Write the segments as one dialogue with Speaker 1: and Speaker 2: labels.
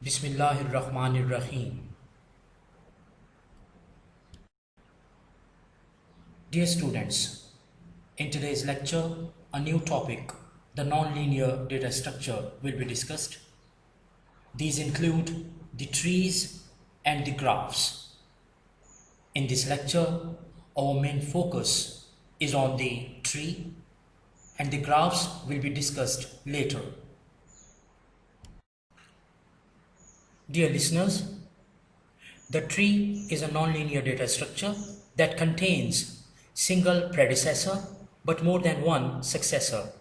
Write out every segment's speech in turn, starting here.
Speaker 1: Bismillahirrahmanirrahim. Dear students, in today's lecture, a new topic, the nonlinear data structure, will be discussed. These include the trees and the graphs. In this lecture, our main focus is on the tree, and the graphs will be discussed later. Dear listeners, the tree is a nonlinear data structure that contains single predecessor but more than one successor.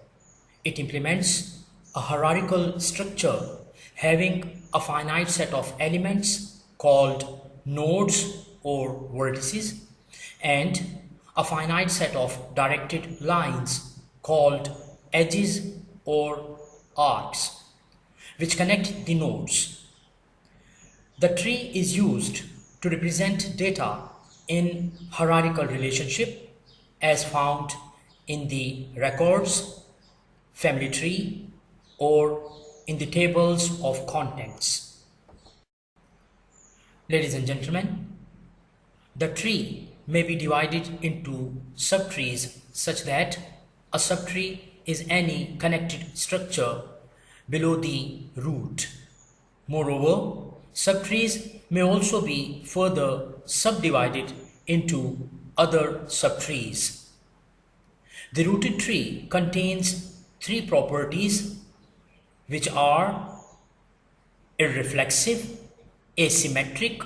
Speaker 1: It implements a hierarchical structure having a finite set of elements called nodes or vertices and a finite set of directed lines called edges or arcs, which connect the nodes. The tree is used to represent data in hierarchical relationship as found in the records, family tree, or in the tables of contents. Ladies and gentlemen, the tree may be divided into subtrees such that a subtree is any connected structure below the root. Moreover, subtrees may also be further subdivided into other subtrees. The rooted tree contains three properties which are irreflexive, asymmetric,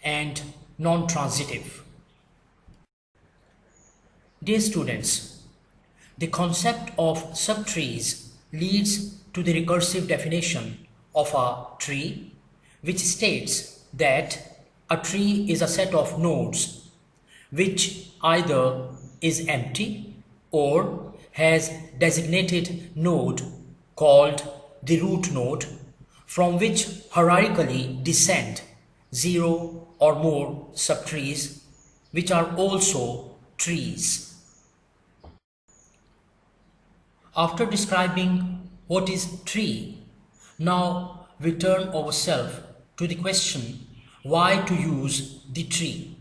Speaker 1: and non-transitive. Dear students, the concept of subtrees leads to the recursive definition of a tree, which states that a tree is a set of nodes which either is empty or has designated node called the root node from which hierarchically descend zero or more subtrees which are also trees. After describing what is tree, now we turn ourselves to the question why to use the tree.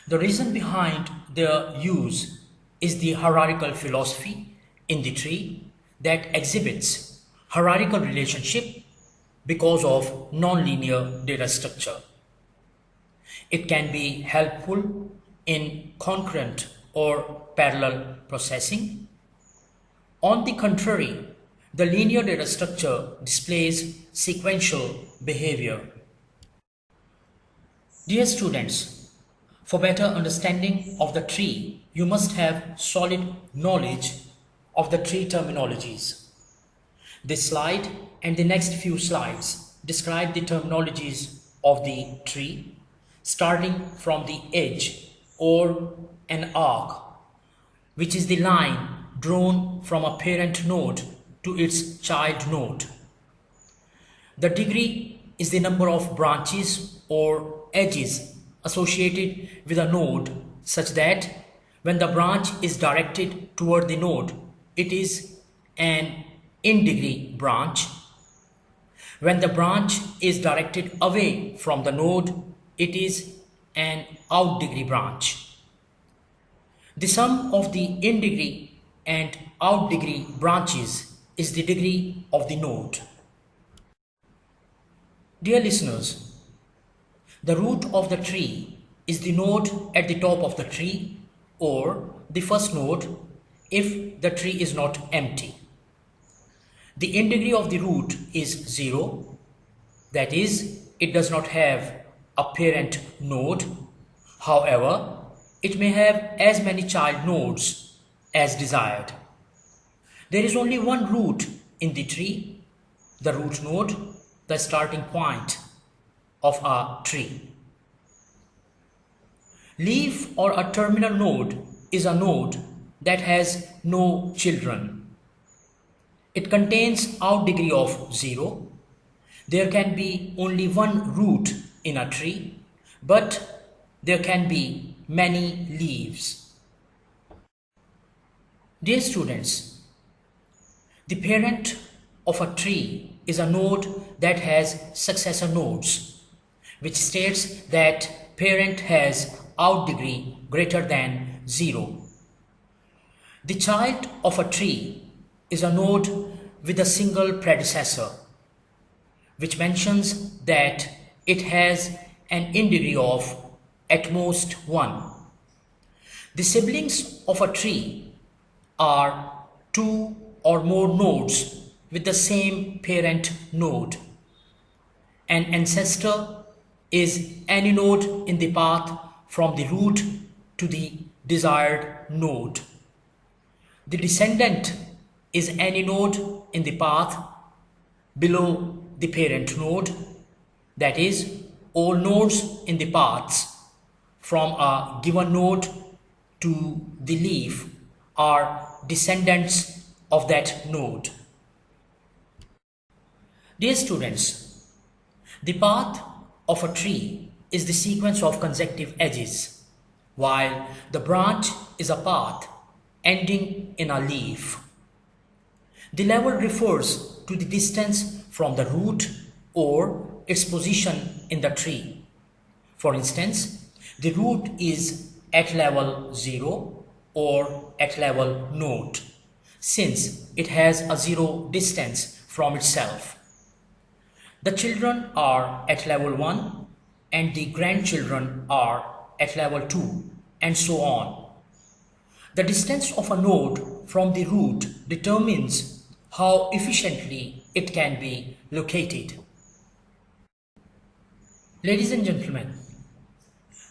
Speaker 1: The reason behind their use is the hierarchical philosophy in the tree that exhibits hierarchical relationship because of nonlinear data structure. It can be helpful in concurrent or parallel processing. On the contrary, the linear data structure displays sequential behavior. Dear students, for better understanding of the tree, you must have solid knowledge of the tree terminologies. This slide and the next few slides describe the terminologies of the tree, starting from the edge or an arc, which is the line drawn from a parent node to its child node. The degree is the number of branches or edges associated with a node such that when the branch is directed toward the node, it is an in-degree branch. When the branch is directed away from the node, it is an out-degree branch. The sum of the in-degree and out-degree branches is the degree of the node. Dear listeners, the root of the tree is the node at the top of the tree or the first node if the tree is not empty. The in-degree of the root is 0, that is, it does not have a parent node. However, it may have as many child nodes as desired. There is only one root in the tree, the root node, the starting point of a tree. Leaf or a terminal node is a node that has no children. It contains out degree of 0. There can be only one root in a tree, but there can be many leaves. Dear students, the parent of a tree is a node that has successor nodes, which states that parent has out degree greater than 0. The child of a tree is a node with a single predecessor, which mentions that it has an in-degree of at most 1. The siblings of a tree are 2 or more nodes with the same parent node. An ancestor is any node in the path from the root to the desired node. The descendant is any node in the path below the parent node, that is, all nodes in the paths from a given node to the leaf are descendants of that node. Dear students, the path of a tree is the sequence of consecutive edges, while the branch is a path ending in a leaf. The level refers to the distance from the root or its position in the tree. For instance, the root is at level 0 or at level node, since it has a 0 distance from itself. The children are at level 1 and the grandchildren are at level 2, and so on. The distance of a node from the root determines how efficiently it can be located. Ladies and gentlemen,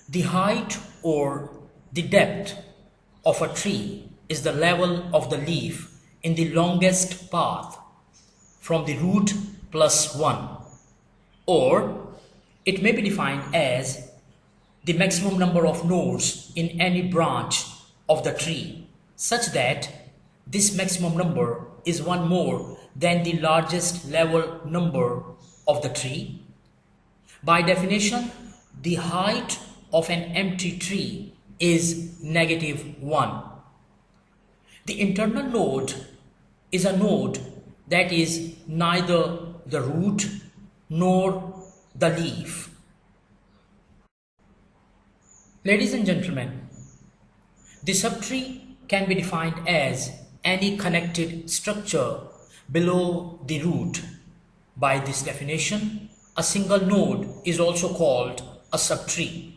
Speaker 1: the height or the depth of a tree is the level of the leaf in the longest path from the root plus 1, or it may be defined as the maximum number of nodes in any branch of the tree, such that this maximum number is one more than the largest level number of the tree. By definition, the height of an empty tree is -1. The internal node is a node that is neither the root nor the leaf. Ladies and gentlemen, the subtree can be defined as any connected structure below the root. By this definition, a single node is also called a subtree.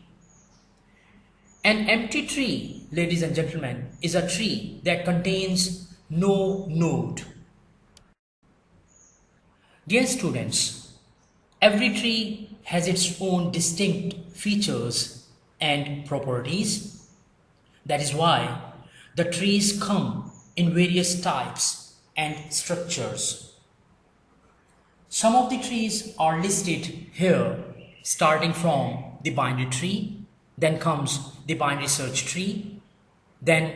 Speaker 1: An empty tree, ladies and gentlemen, is a tree that contains no node. Dear students, every tree has its own distinct features and properties. That is why the trees come in various types and structures. Some of the trees are listed here, starting from the binary tree, then comes the binary search tree, then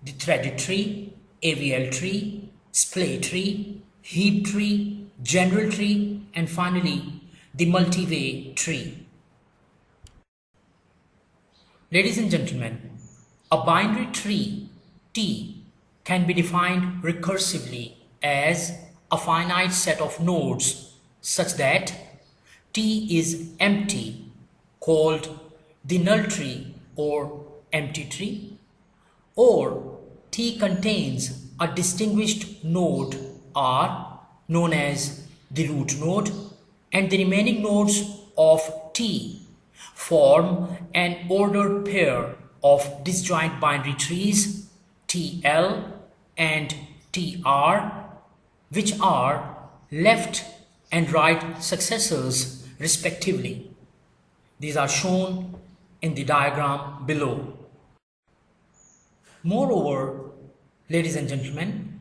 Speaker 1: the threaded tree, AVL tree, splay tree, heap tree, general tree, and finally the multi-way tree. Ladies and gentlemen, a binary tree T can be defined recursively as a finite set of nodes such that T is empty, called the null tree or empty tree, or T contains a distinguished node R known as the root node, and the remaining nodes of T form an ordered pair of disjoint binary trees TL and TR, which are left and right successors respectively. These are shown in the diagram below. Moreover, ladies and gentlemen,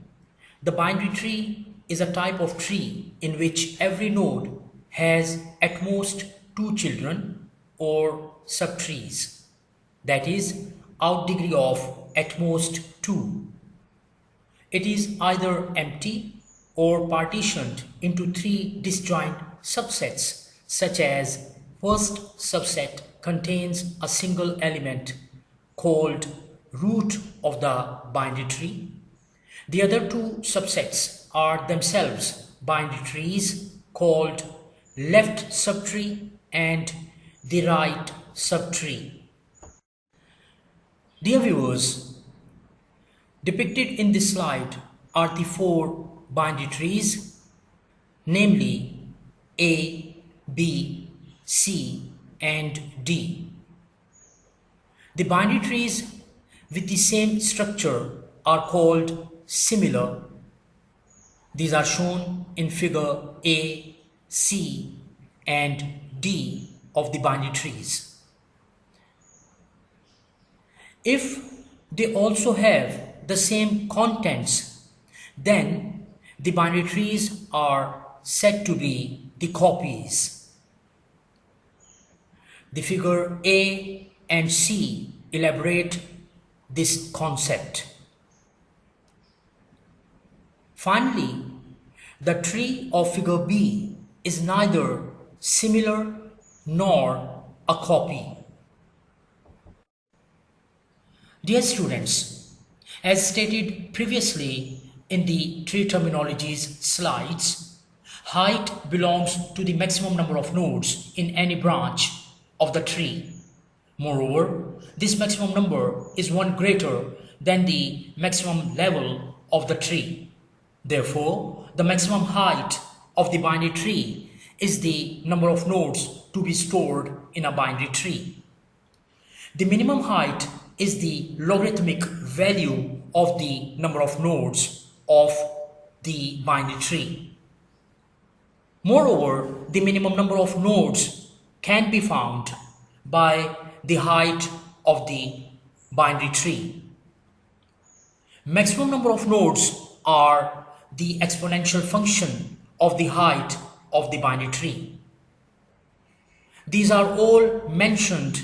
Speaker 1: the binary tree is a type of tree in which every node has at most 2 children or subtrees, that is, out degree of at most 2. It is either empty or partitioned into 3 disjoint subsets, such as first subset contains a single element called root of the binary tree. The other 2 subsets are themselves binary trees called left subtree and the right subtree. Dear viewers, depicted in this slide are the four binary trees, namely A, B, C and D. The binary trees with the same structure are called similar. These are shown in figure A, C and D of the binary trees. If they also have the same contents, then the binary trees are said to be the copies. The figure A and C elaborate this concept. Finally, the tree of figure B is neither similar nor a copy. Dear students, as stated previously in the tree terminologies slides, height belongs to the maximum number of nodes in any branch of the tree. Moreover, this maximum number is one greater than the maximum level of the tree. Therefore, the maximum height of the binary tree is the number of nodes to be stored in a binary tree. The minimum height is the logarithmic value of the number of nodes of the binary tree. Moreover, the minimum number of nodes can be found by the height of the binary tree. Maximum number of nodes are the exponential function of the height of the binary tree. These are all mentioned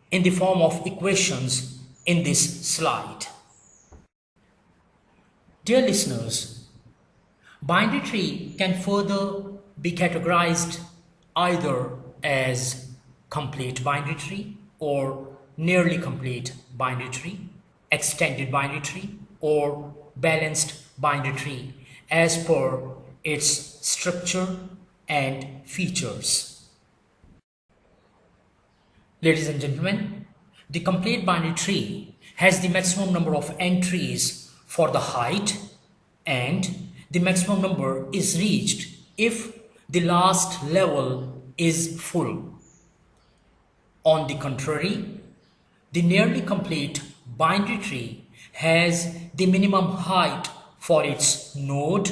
Speaker 1: in the form of equations in this slide. Dear listeners, binary tree can further be categorized either as complete binary tree or nearly complete binary tree, extended binary tree or balanced binary tree as per its structure and features. Ladies and gentlemen, the complete binary tree has the maximum number of entries for the height, and the maximum number is reached if the last level is full. On the contrary, the nearly complete binary tree has the minimum height for its node,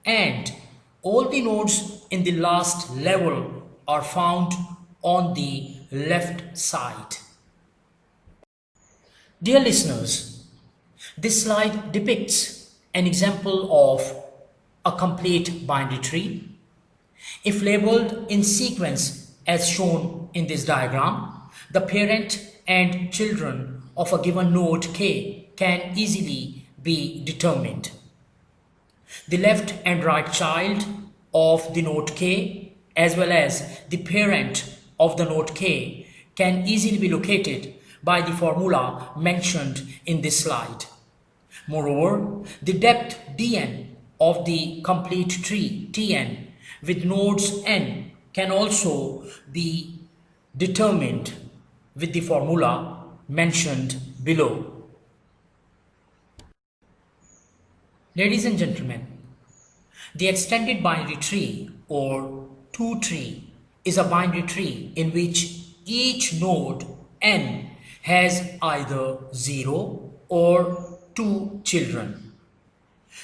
Speaker 1: and all the nodes in the last level are found on the left side. Dear listeners, this slide depicts an example of a complete binary tree. If labeled in sequence as shown in this diagram, the parent and children of a given node K can easily be determined. The left and right child of the node K as well as the parent of the node K can easily be located by the formula mentioned in this slide. Moreover, the depth dn of the complete tree Tn with nodes n can also be determined with the formula mentioned below. Ladies and gentlemen, the extended binary tree or 2-tree is a binary tree in which each node n has either 0 or 2 children.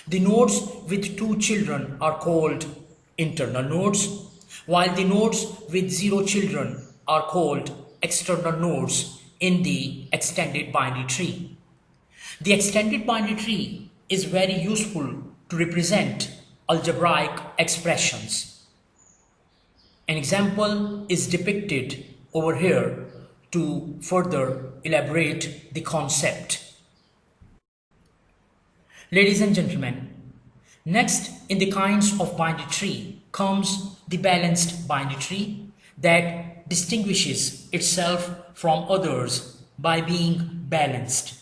Speaker 1: The nodes with 2 children are called internal nodes, while the nodes with 0 children are called external nodes in the extended binary tree. The extended binary tree is very useful to represent algebraic expressions. An example is depicted over here to further elaborate the concept. Ladies and gentlemen, next in the kinds of binary tree comes the balanced binary tree that distinguishes itself from others by being balanced.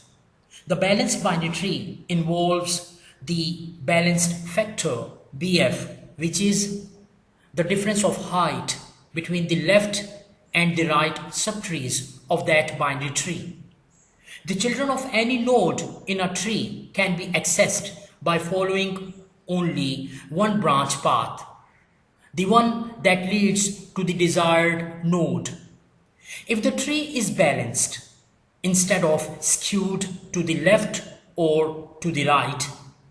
Speaker 1: The balanced binary tree involves the balanced factor BF, which is the difference of height between the left and the right subtrees of that binary tree. The children of any node in a tree can be accessed by following only one branch path, the one that leads to the desired node. If the tree is balanced, instead of skewed to the left or to the right,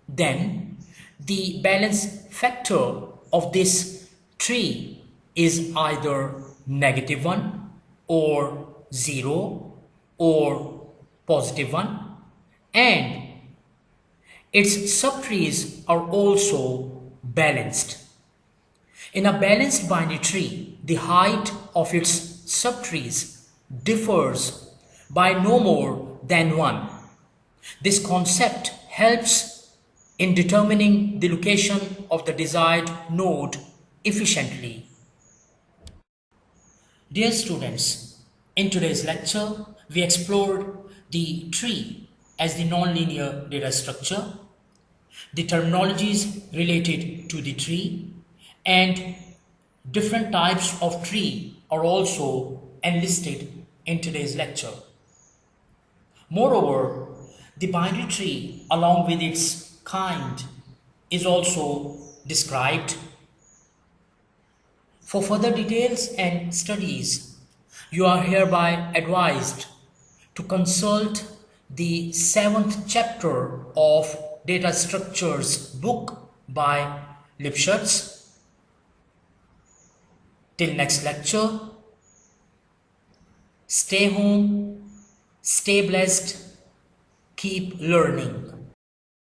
Speaker 1: then the balance factor of this tree is either -1 or 0 or +1, and its subtrees are also balanced. In a balanced binary tree, the height of its subtrees differs by no more than 1. This concept helps in determining the location of the desired node efficiently. Dear students, in today's lecture, we explored the tree as the nonlinear data structure, the terminologies related to the tree, and different types of tree are also enlisted in today's lecture. Moreover, the binary tree along with its kind is also described. For further details and studies, you are hereby advised to consult the 7th chapter of Data Structures book by Lipschutz. Till next lecture, stay home, stay blessed, keep learning.